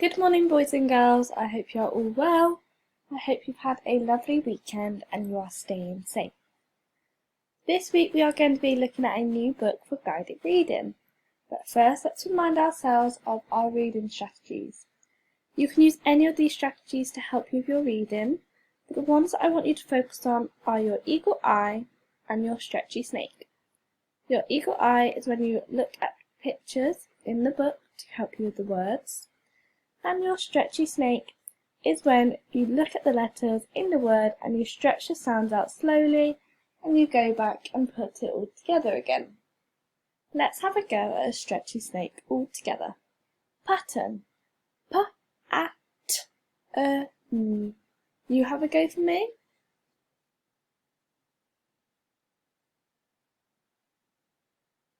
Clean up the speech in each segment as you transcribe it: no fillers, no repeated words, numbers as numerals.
Good morning, boys and girls. I hope you are all well. I hope you've had a lovely weekend and you are staying safe. This week we are going to be looking at a new book for guided reading. But first, let's remind ourselves of our reading strategies. You can use any of these strategies to help you with your reading, but the ones that I want you to focus on are your eagle eye and your stretchy snake. Your eagle eye is when you look at pictures in the book to help you with the words. And your stretchy snake is when you look at the letters in the word and you stretch the sounds out slowly and you go back and put it all together again. Let's have a go at a stretchy snake all together. Pattern. P-A-T-E-N. You have a go for me?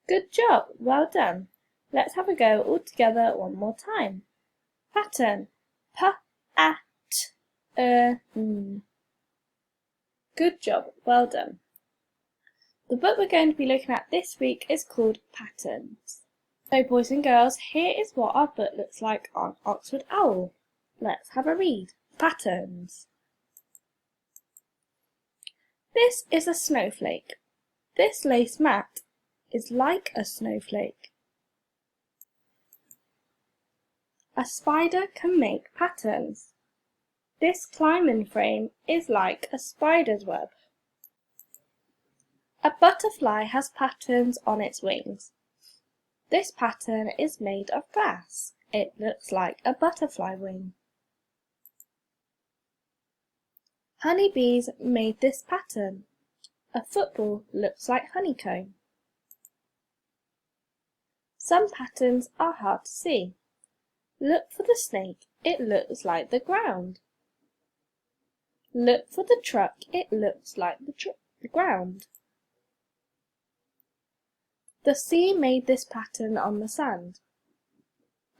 Good job, well done. Let's have a go all together one more time. Pattern. P-A-T-E-N. Good job, well done. The book we're going to be looking at this week is called Patterns. So boys and girls, here is what our book looks like on Oxford Owl. Let's have a read. Patterns. This is a snowflake. This lace mat is like a snowflake. A spider can make patterns. This climbing frame is like a spider's web. A butterfly has patterns on its wings. This pattern is made of glass. It looks like a butterfly wing. Honeybees made this pattern. A football looks like honeycomb. Some patterns are hard to see. Look for the snake, it looks like the ground. Look for the truck, it looks like the ground. The sea made this pattern on the sand.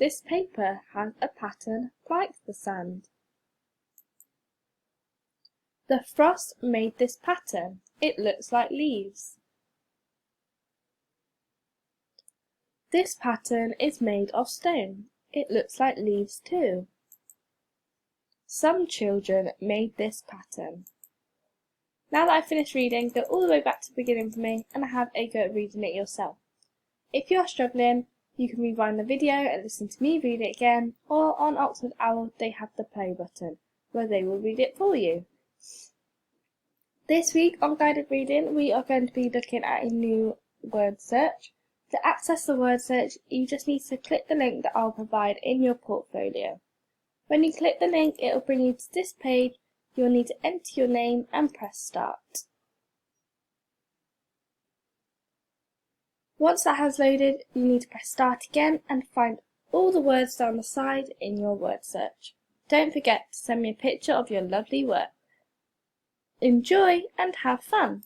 This paper has a pattern like the sand. The frost made this pattern, it looks like leaves. This pattern is made of stone. It looks like leaves too. Some children made this pattern. Now that I've finished reading, go all the way back to the beginning for me and have a go at reading it yourself. If you are struggling, you can rewind the video and listen to me read it again, or on Oxford Owl they have the play button, where they will read it for you. This week on Guided Reading, we are going to be looking at a new word search. To access the word search, you just need to click the link that I'll provide in your portfolio. When you click the link, it will bring you to this page. You'll need to enter your name and press start. Once that has loaded, you need to press start again and find all the words down the side in your word search. Don't forget to send me a picture of your lovely work. Enjoy and have fun!